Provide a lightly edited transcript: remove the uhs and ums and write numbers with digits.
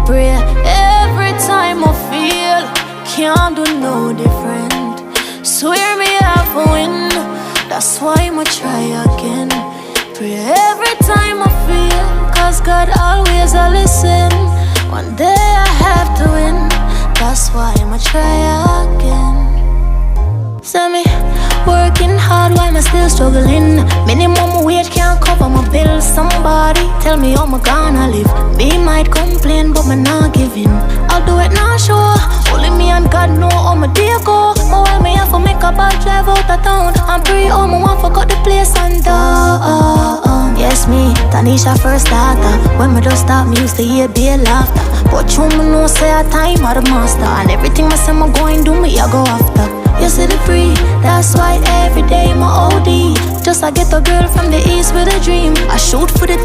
pray every time I feel can't do no different. Swear me half a win, that's why I'ma try again. Pray every time I feel, cause God always a listen. One day I have to win, that's why I'ma try again. Send me working hard, why am I still struggling? Minimum wage can't cover my bills. Somebody tell me how I'm gonna live. Me might complain, but me not giving. I'll do it now, sure. Only me and God know how my day go. But while me have to make a bad drive out of town, I'm pretty home, I want forgot the place and yes, me, Tanisha first starter. When me just start, me used to hear be laughter. But you me know say a time of the master. And everything I say me going do me, I go after. You see the free, that's why every day my OD. Just I get a girl from the east with a dream. I shoot for the